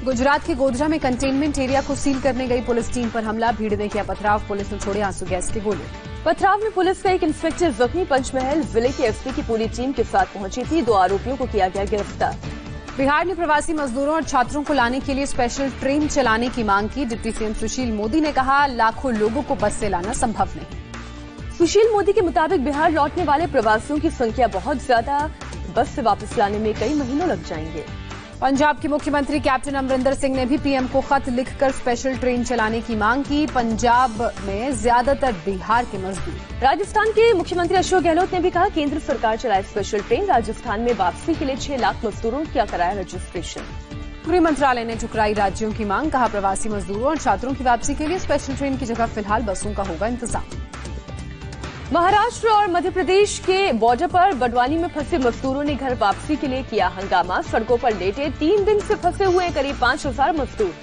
गुजरात के गोधरा में containment area को सील करने गई पुलिस टीम पर हमला, भीड़ में किया पथराव, पुलिस ने छोड़े आंसू गैस के गोले। पथराव में पुलिस का एक इंस्पेक्टर जख्मी, पंचमहल जिले के एसपी की पूरी टीम के साथ पहुंची थी। 2 आरोपियों को किया गया गिरफ्तार। बिहार ने प्रवासी मजदूरों और छात्रों को लाने के लिए स्पेशल ट्रेन चलाने की मांग की। डिप्टी सीएम सुशील मोदी ने कहा, लाखों लोगों को बस से लाना संभव नहीं। सुशील मोदी के मुताबिक बिहार लौटने वाले प्रवासियों की संख्या बहुत ज्यादा, बस से वापस लाने में कई महीनों लग जाएंगे। पंजाब के मुख्यमंत्री कैप्टन अमरिंदर सिंह ने भी पीएम को खत लिखकर स्पेशल ट्रेन चलाने की मांग की। पंजाब में ज्यादातर बिहार के मजदूर। राजस्थान के मुख्यमंत्री अशोक गहलोत ने भी कहा, केंद्र सरकार चलाए स्पेशल ट्रेन। राजस्थान में वापसी के लिए 6 लाख मजदूरों का कराया रजिस्ट्रेशन। गृह मंत्रालय ने ठुकराई राज्यों की मांग, कहा प्रवासी मजदूरों और छात्रों की वापसी के लिए स्पेशल ट्रेन की जगह फिलहाल बसों का होगा इंतजाम। महाराष्ट्र और मध्य प्रदेश के बॉर्डर पर बडवानी में फंसे मजदूरों ने घर वापसी के लिए किया हंगामा। सड़कों पर लेटे 3 दिन से फंसे हुए करीब 5000 मजदूर।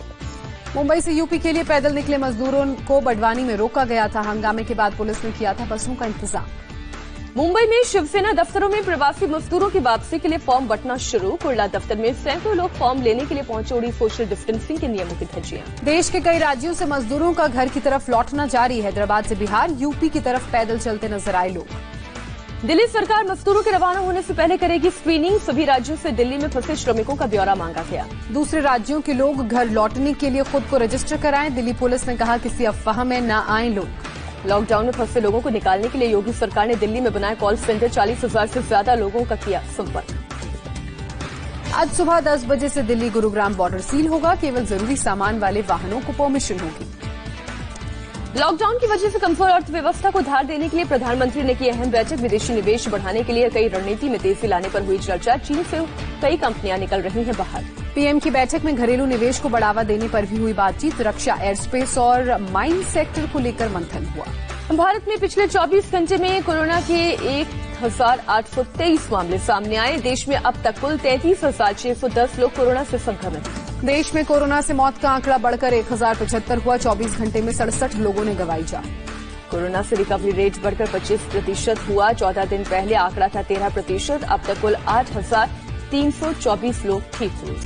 मुंबई से यूपी के लिए पैदल निकले मजदूरों को बडवानी में रोका गया था। हंगामे के बाद पुलिस ने किया था बसों का इंतजाम। मुंबई में शिवसेना दफ्तरों में प्रवासी मजदूरों की वापसी के लिए फॉर्म बंटना शुरू। कुर्ला दफ्तर में सैकड़ों लोग फॉर्म लेने के लिए पहुंचे, उड़ी सोशल डिस्टेंसिंग के नियमों की धज्जियां। देश के कई राज्यों से मजदूरों का घर की तरफ लौटना जारी है। हैदराबाद से बिहार, यूपी की तरफ पैदल चलते नजर आए लोग। दिल्ली सरकार मजदूरों के रवाना होने से पहले करेगी स्क्रीनिंग। सभी राज्यों से दिल्ली में फंसे श्रमिकों का ब्यौरा मांगा गया। दूसरे राज्यों के लोग घर लौटने के लिए खुद को रजिस्टर कराएं। दिल्ली पुलिस ने कहा, किसी अफवाह में न आए लोग। लॉकडाउन में फंसे लोगों को निकालने के लिए योगी सरकार ने दिल्ली में बनाया कॉल सेंटर। 40,000 से ज्यादा लोगों का किया संपर्क। आज सुबह 10 बजे से दिल्ली गुरुग्राम बॉर्डर सील होगा। केवल जरूरी सामान वाले वाहनों को परमिशन होगी। लॉकडाउन की वजह से कमजोर अर्थव्यवस्था को धार देने के लिए प्रधानमंत्री ने की अहम बैठक। विदेशी निवेश बढ़ाने के लिए कई रणनीति में तेजी लाने पर हुई चर्चा। चीन से कई कंपनियां निकल रही हैं बाहर। पीएम की बैठक में घरेलू निवेश को बढ़ावा देने पर भी हुई बातचीत। रक्षा, एयरस्पेस और माइन सेक्टर को लेकर मंथन हुआ। भारत में पिछले 24 घंटे में कोरोना के 1823 मामले सामने आए। देश में अब तक कुल 33,610 लोग कोरोना से संक्रमित। देश में कोरोना से मौत का आंकड़ा बढ़कर 1075 हुआ। 24 घंटे में 67 लोगों ने गंवाई जान। कोरोना से रिकवरी रेट बढ़कर 25% हुआ। 14 दिन पहले आंकड़ा था 13%। अब तक कुल 8,324 लोग ठीक हुए।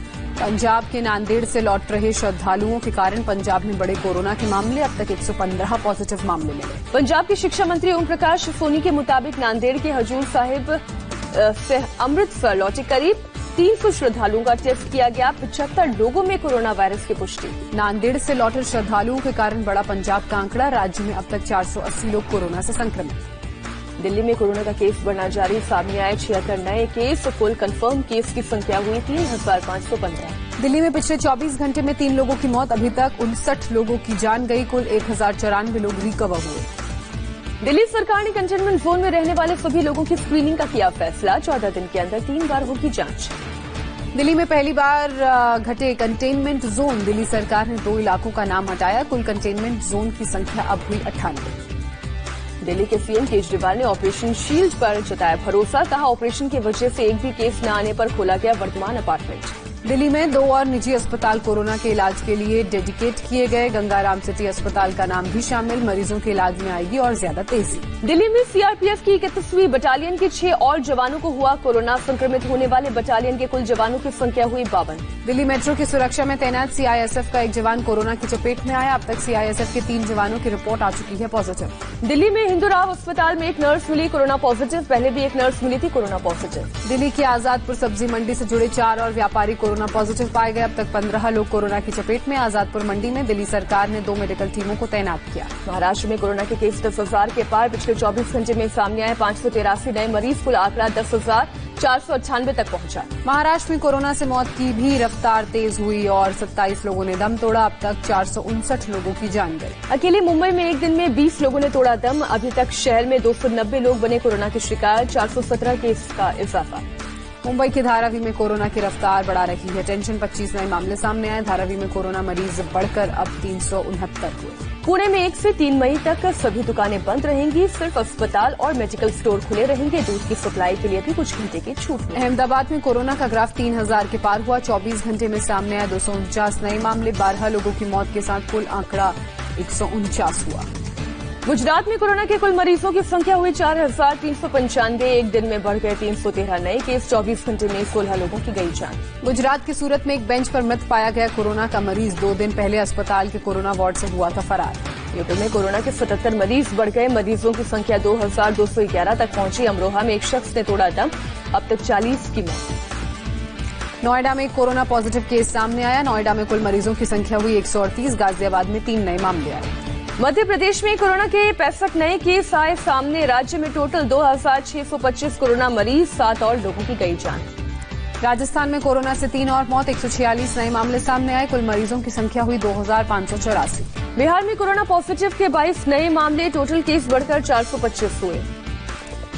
पंजाब के नांदेड़ से लौट रहे श्रद्धालुओं के कारण पंजाब में बढ़े कोरोना के मामले। अब तक 115 पॉजिटिव मामले मिले। पंजाब के शिक्षा मंत्री ओम प्रकाश सोनी के मुताबिक नांदेड़ के हजूर साहिब से अमृतसर लौटे करीब 300 श्रद्धालुओं का टेस्ट किया गया। 75 लोगों में कोरोना वायरस की पुष्टि। नांदेड़ से लौटे श्रद्धालुओं के कारण बढ़ा पंजाब का आंकड़ा। राज्य में अब तक 480 लोग कोरोना से संक्रमित। दिल्ली में कोरोना का केस बढ़ना जारी, सामने आए 76 नए केस। कुल कंफर्म केस की संख्या हुई 3,515। दिल्ली में पिछले 24 घंटे में 3 लोगों की मौत। अभी तक 59 लोगों की जान गई। कुल 1094 लोग रिकवर हुए। दिल्ली सरकार ने कंटेनमेंट जोन में रहने वाले सभी लोगों की स्क्रीनिंग का किया फैसला। 14 दिन के अंदर 3 बार होगी जांच। दिल्ली में पहली बार घटे कंटेनमेंट जोन। दिल्ली सरकार ने 2 इलाकों का नाम हटाया। कुल कंटेनमेंट जोन की संख्या अब हुई 98। दिल्ली के सीएम केजरीवाल ने ऑपरेशन शील्ड पर जताया भरोसा। कहा, ऑपरेशन की वजह से एक भी केस न आने पर खोला गया वर्तमान अपार्टमेंट। दिल्ली में 2 और निजी अस्पताल कोरोना के इलाज के लिए डेडिकेट किए गए। गंगाराम सिटी अस्पताल का नाम भी शामिल। मरीजों के इलाज में आएगी और ज्यादा तेजी। दिल्ली में सीआरपीएफ की 31वीं बटालियन के 6 और जवानों को हुआ कोरोना। संक्रमित होने वाले बटालियन के कुल जवानों की संख्या हुई 52। दिल्ली मेट्रो की सुरक्षा में तैनात सीआईएसएफ का एक जवान कोरोना की चपेट में आया। अब तक सीआईएसएफ के 3 जवानों की रिपोर्ट आ चुकी है पॉजिटिव। दिल्ली में हिंदूराव अस्पताल में एक नर्स मिली कोरोना पॉजिटिव। पहले भी एक नर्स मिली थी कोरोना पॉजिटिव। दिल्ली की आजादपुर सब्जी मंडी से जुड़े 4 और व्यापारी कोरोना पॉजिटिव पाए गए। अब तक 15 लोग कोरोना की चपेट में। आजादपुर मंडी में दिल्ली सरकार ने 2 मेडिकल टीमों को तैनात किया। महाराष्ट्र में कोरोना के केस 10,000 के पार। पिछले 24 घंटे में सामने आए 583 नए मरीज। कुल आंकड़ा 10,498 तक पहुंचा। महाराष्ट्र में कोरोना से मौत की भी रफ्तार तेज हुई और 27 लोगों ने दम तोड़ा। अब तक 459 लोगों की जान गई। अकेले मुंबई में एक दिन में 20 लोगों ने तोड़ा दम। अभी तक शहर में 290 लोग बने कोरोना के शिकार। 417 केस का इजाफा। मुंबई के धारावी में कोरोना की रफ्तार बढ़ा रही है टेंशन। 25 नए मामले सामने आए। धारावी में कोरोना मरीज बढ़कर अब 369 हुए। पुणे में 1 से 3 मई तक सभी दुकानें बंद रहेंगी। सिर्फ अस्पताल और मेडिकल स्टोर खुले रहेंगे। दूध की सप्लाई के लिए भी कुछ घंटे की छूट। अहमदाबाद में कोरोना का ग्राफ 3,000 के पार हुआ। 24 घंटे में सामने आए 249 नए मामले। 12 लोगों की मौत के साथ कुल आंकड़ा 149 हुआ। गुजरात में कोरोना के कुल मरीजों की संख्या हुई 4,395। एक दिन में बढ़ गए 313 नए केस। 24 घंटे में 16 लोगों की गई जान। गुजरात की सूरत में एक बेंच पर मृत पाया गया कोरोना का मरीज 2 दिन पहले अस्पताल के कोरोना वार्ड से हुआ था फरार। यूपी में कोरोना के 77 मरीज बढ़ गए। मरीजों की संख्या 2,211 तक पहुंची। अमरोहा में एक शख्स ने तोड़ा दम। अब तक 40 की मौत। नोएडा में कोरोना पॉजिटिव केस सामने आया। नोएडा में कुल मरीजों की संख्या हुई 138। गाजियाबाद में 3 नए मामले आए। मध्य प्रदेश में कोरोना के 65 नए केस आए सामने। राज्य में टोटल 2,625 कोरोना मरीज। 7 और लोगों की गई जान। राजस्थान में कोरोना से 3 और मौत। 146 नए मामले सामने आए। कुल मरीजों की संख्या हुई 2,584। बिहार में कोरोना पॉजिटिव के 22 नए मामले। टोटल केस बढ़कर 425 हुए।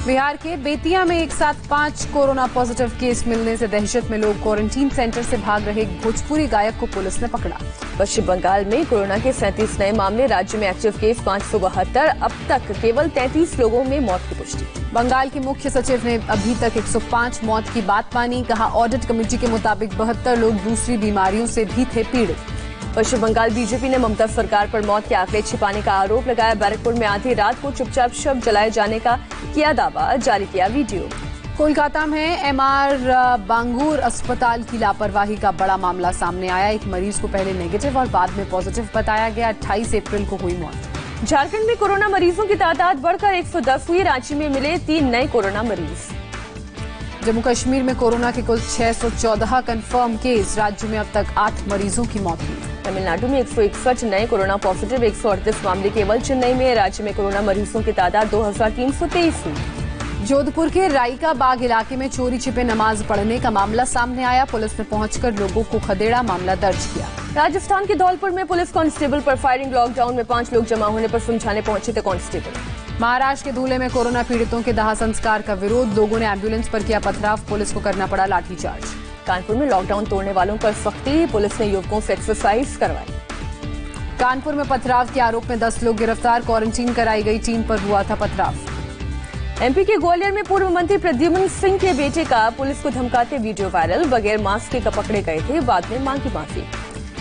बिहार के बेतिया में एक साथ 5 कोरोना पॉजिटिव केस मिलने से दहशत में लोग। क्वारंटीन सेंटर से भाग रहे एक भोजपुरी गायक को पुलिस ने पकड़ा। पश्चिम बंगाल में कोरोना के 37 नए मामले। राज्य में एक्टिव केस 572। अब तक केवल 33 लोगों में मौत की पुष्टि। बंगाल के मुख्य सचिव ने अभी तक 105 मौत की बात मानी। कहा, ऑडिट कमेटी के मुताबिक 72 लोग दूसरी बीमारियों से भी थे पीड़ित। पश्चिम बंगाल बीजेपी ने ममता सरकार पर मौत के आंकड़े छिपाने का आरोप लगाया। बैरकपुर में आधी रात को चुपचाप शव जलाए जाने का किया दावा। जारी किया वीडियो। कोलकाता में एमआर बांगूर अस्पताल की लापरवाही का बड़ा मामला सामने आया। एक मरीज को पहले नेगेटिव और बाद में पॉजिटिव बताया गया। 28 अप्रैल को हुई मौत। झारखंड में कोरोना मरीजों की तादाद बढ़कर 110 हुई। रांची में मिले 3 नए कोरोना मरीज। जम्मू कश्मीर में कोरोना के कुल 614 कंफर्म केस। राज्य में अब तक 8 मरीजों की मौत हुई। तमिलनाडु में 161 नए कोरोना पॉजिटिव। 138 मामले केवल चेन्नई में। राज्य में कोरोना मरीजों की तादाद 2,323 हुई। जोधपुर के राइका बाग इलाके में चोरी छिपे नमाज पढ़ने का मामला सामने आया। पुलिस ने पहुंचकर लोगों को खदेड़ा। मामला दर्ज किया। राजस्थान के धौलपुर में पुलिस कांस्टेबल पर फायरिंग। लॉकडाउन में 5 लोग जमा होने पर समझाने पहुंचे थे कांस्टेबल। महाराष्ट्र के धूले में कोरोना पीड़ितों के दाह संस्कार का विरोध। लोगों ने एम्बुलेंस पर किया पथराव। पुलिस को करना पड़ा लाठीचार्ज। कानपुर में लॉकडाउन तोड़ने वालों पर सख्ती। पुलिस ने युवकों से एक्सरसाइज करवाई। कानपुर में पथराव के आरोप में 10 लोग गिरफ्तार। क्वारंटीन कराई गई टीम पर हुआ था पथराव। एमपी के ग्वालियर में पूर्व मंत्री प्रद्युम्न सिंह के बेटे का पुलिस को धमकाते वीडियो वायरल। बगैर मास्क के पकड़े गए थे। बाद में मांगी माफी।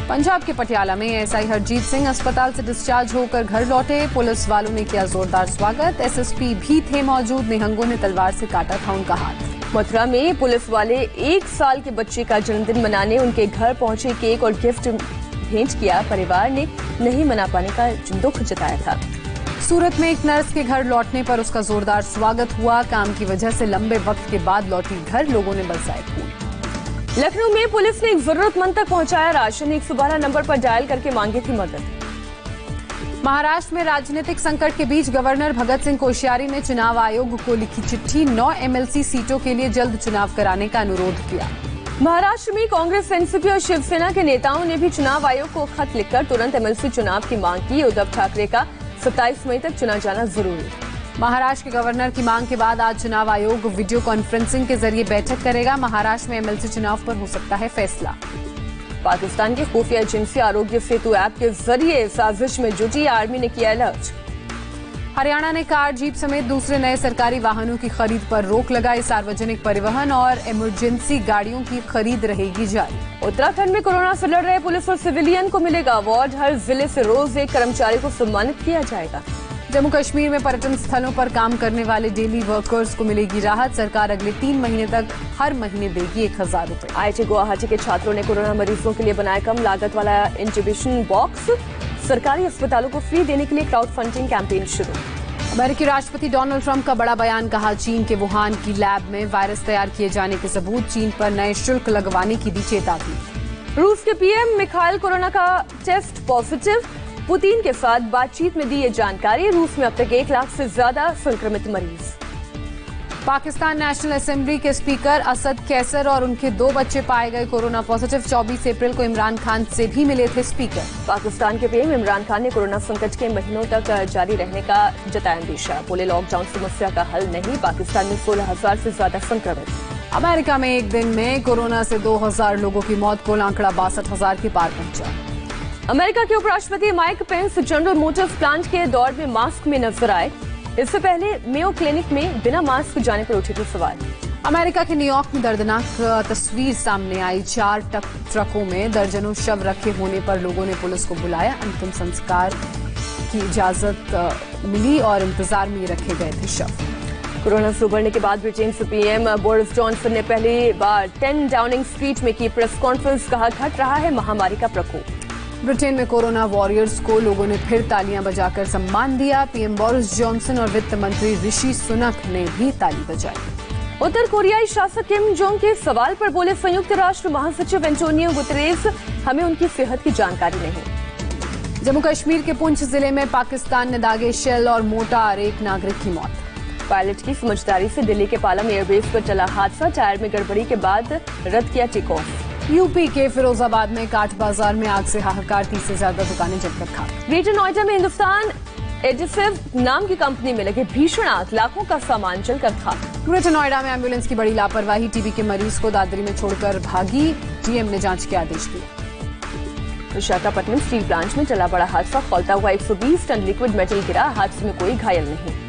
पंजाब के पटियाला में एसआई हरजीत सिंह अस्पताल से डिस्चार्ज होकर घर लौटे। पुलिस वालों ने किया जोरदार स्वागत। एसएसपी भी थे मौजूद। निहंगों ने तलवार से काटा था उनका हाथ। मथुरा में पुलिस वाले 1 साल के बच्चे का जन्मदिन मनाने उनके घर पहुंचे। केक और गिफ्ट भेंट किया। परिवार ने नहीं मना पाने का दुख जताया था। सूरत में एक नर्स के घर लौटने पर उसका जोरदार स्वागत हुआ। काम की वजह से लंबे वक्त के बाद लौटी घर। लोगों ने बरसाए फूल। लखनऊ में पुलिस ने एक जरूरतमंद तक पहुंचाया राशन। 112 नंबर पर डायल करके मांगी थी मदद। महाराष्ट्र में राजनीतिक संकट के बीच गवर्नर भगत सिंह कोश्यारी ने चुनाव आयोग को लिखी चिट्ठी। 9 एमएलसी सीटों के लिए जल्द चुनाव कराने का अनुरोध किया। महाराष्ट्र में कांग्रेस, एनसीपी और शिवसेना के नेताओं ने भी चुनाव आयोग को खत लिखकर तुरंत एमएलसी चुनाव की मांग की। उद्धव ठाकरे का 27 मई तक चुना जाना जरूरी। महाराष्ट्र के गवर्नर की मांग के बाद आज चुनाव आयोग वीडियो कॉन्फ्रेंसिंग के जरिए बैठक करेगा। महाराष्ट्र में एमएलसी चुनाव पर हो सकता है फैसला। पाकिस्तान की खुफिया एजेंसी आरोग्य सेतु ऐप के जरिए साजिश में जुटी। आर्मी ने किया अलर्ट। हरियाणा ने कार, जीप समेत दूसरे नए सरकारी वाहनों की खरीद पर रोक लगाई। सार्वजनिक परिवहन और इमरजेंसी गाड़ियों की खरीद रहेगी जारी। उत्तराखंड में कोरोना से लड़ रहे पुलिस और सिविलियन को मिलेगा अवार्ड। हर जिले से रोज एक कर्मचारी को सम्मानित किया जाएगा। जम्मू कश्मीर में पर्यटन स्थलों पर काम करने वाले डेली वर्कर्स को मिलेगी राहत। सरकार अगले 3 महीने तक हर महीने देगी 1,000 रुपए। आईआईटी गुवाहाटी के छात्रों ने कोरोना मरीजों के लिए बनाया कम लागत वाला इंट्यूबेशन बॉक्स। सरकारी अस्पतालों को फ्री देने के लिए क्राउड फंडिंग कैंपेन शुरू। अमेरिकी राष्ट्रपति डोनाल्ड ट्रंप का बड़ा बयान। कहा, चीन के वुहान की लैब में वायरस तैयार किए जाने के सबूत। चीन पर नए शुल्क लगवाने की दी चेतावनी। रूस के पीएम मिखाइल कोरोना का टेस्ट पॉजिटिव। पुतिन के साथ बातचीत में दी ये जानकारी। रूस में अब तक 1 लाख से ज्यादा संक्रमित मरीज। पाकिस्तान नेशनल असेंबली के स्पीकर असद कैसर और उनके 2 बच्चे पाए गए कोरोना पॉजिटिव। 24 अप्रैल को इमरान खान से भी मिले थे स्पीकर। पाकिस्तान के पीएम इमरान खान ने कोरोना संकट के महीनों तक जारी रहने का जताया अंदेशा। बोले, लॉकडाउन समस्या का हल नहीं। पाकिस्तान में 16,000 से ज्यादा संक्रमित। अमेरिका में एक दिन में कोरोना से 2,000 लोगों की मौत। कुल आंकड़ा 62,000 के पार पहुंचा। अमेरिका के उपराष्ट्रपति Mike Pence general Motors plant के दौर में मास्क में नजर आए। इससे पहले मेयो क्लिनिक में बिना मास्क जाने पर उठे थे सवाल। अमेरिका के न्यूयॉर्क में दर्दनाक तस्वीर सामने आई। 4 ट्रकों में दर्जनों शव रखे होने पर लोगों ने पुलिस को बुलाया। अंतिम संस्कार की इजाजत मिली और इंतजार में रखे गए थे शव। कोरोना फ्लू बढ़ने के बाद ब्रिटेन से पीएम बोरिस जॉनसन ने पहली बार 10 डाउनिंग स्ट्रीट में की प्रेस कॉन्फ्रेंस। कहा, घट रहा है महामारी का प्रकोप। ब्रिटेन में कोरोना वॉरियर्स को लोगों ने फिर तालियां बजाकर सम्मान दिया। पीएम बोरिस जॉनसन और वित्त मंत्री ऋषि सुनक ने भी ताली बजाई। उत्तर कोरियाई शासक किम जोंग के सवाल पर बोले संयुक्त राष्ट्र महासचिव एंटोनियो गुतेरेस, हमें उनकी सेहत की जानकारी नहीं। जम्मू कश्मीर के पुंछ जिले में पाकिस्तान ने दागे शेल और मोर्टार, एक नागरिक की मौत। पायलट की समझदारी से दिल्ली के पालम एयरबेस पर चला हादसा, टायर में गड़बड़ी के बाद रद्द किया टेक ऑफ। यूपी के फिरोजाबाद में काठ बाजार में आग से हाहाकार, 30 से ज्यादा दुकानें जलकर खाक। ग्रेटर नोएडा में हिंदुस्तान एडिसिव नाम की कंपनी में लगे भीषण आग, लाखों का सामान जलकर खाक। ग्रेटर नोएडा में एम्बुलेंस की बड़ी लापरवाही, टीबी के मरीज को दादरी में छोड़कर भागी, डीएम ने जांच के आदेश दिए। विशाखापट्टनम स्टील प्लांट में चला बड़ा हादसा, खौलता हुआ 120 टन लिक्विड मेटल गिरा, हादसे में कोई घायल नहीं।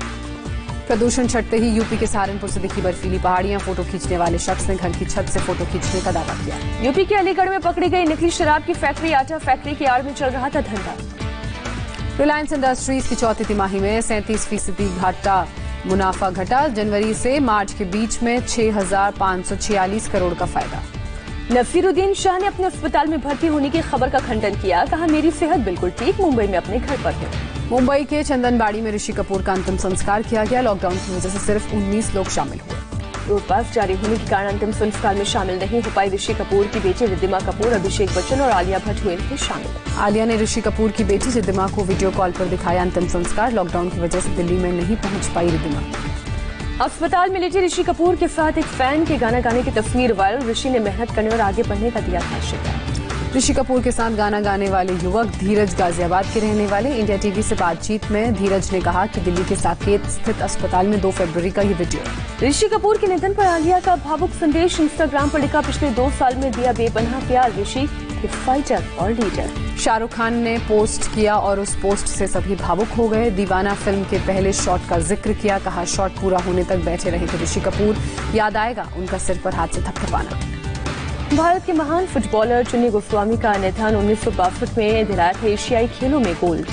प्रदूषण छटते ही यूपी के सहारनपुर से दिखी बर्फीली पहाड़ियां, फोटो खींचने वाले शख्स ने घर की छत से फोटो खींचने का दावा किया। यूपी के अलीगढ़ में पकड़ी गई नकली शराब की फैक्ट्री, आटा फैक्ट्री की आड़ में चल रहा था धंधा। रिलायंस इंडस्ट्रीज की चौथी तिमाही में 37% घाटा मुनाफा घटा, जनवरी से मार्च के बीच में 6,546 करोड़ का फायदा। नसीरुद्दीन शाह ने अपने अस्पताल में भर्ती होने की खबर का खंडन किया। कहा, मेरी सेहत बिल्कुल ठीक, मुंबई में अपने घर पर है। मुंबई के चंदनबाड़ी में ऋषि कपूर का अंतिम संस्कार किया गया। लॉकडाउन की वजह से सिर्फ 19 लोग शामिल हुए। रोड पास जारी होने के कारण अंतिम संस्कार में शामिल नहीं हो पाई ऋषि कपूर की बेटी रिद्धिमा कपूर, अभिषेक बच्चन और आलिया भट्ट हुए थे शामिल। आलिया ने ऋषि कपूर की बेटी रिद्धिमा को वीडियो कॉल पर दिखाया अंतिम संस्कार। लॉकडाउन की वजह से दिल्ली में नहीं पहुंच पाई रिद्धिमा। अस्पताल में लेटे ऋषि कपूर के साथ एक फैन के गाना गाने की तस्वीर वायरल, ऋषि ने मेहनत करने और आगे बढ़ने का दिया था शिकायत। ऋषि कपूर के साथ गाना गाने वाले युवक धीरज गाजियाबाद के रहने वाले। इंडिया टीवी से बातचीत में धीरज ने कहा कि दिल्ली के साकेत स्थित अस्पताल में 2 फरवरी का ये वीडियो। ऋषि कपूर के निधन पर आलिया का भावुक संदेश इंस्टाग्राम पर लिखा, पिछले 2 साल में दिया बेपनाह प्यार, ऋषि फाइटर और लीडर। शाहरुख खान ने पोस्ट किया और उस पोस्ट से सभी भावुक हो गए। दीवाना फिल्म के पहले शॉट का जिक्र किया, कहा शॉट पूरा होने तक बैठे रहे थे ऋषि कपूर, याद आएगा उनका सिर पर हाथ से थपथपाना। भारत के महान फुटबॉलर चुन्नी गोस्वामी का निधन, 1962 में दिलाया था एशियाई खेलों में गोल्ड।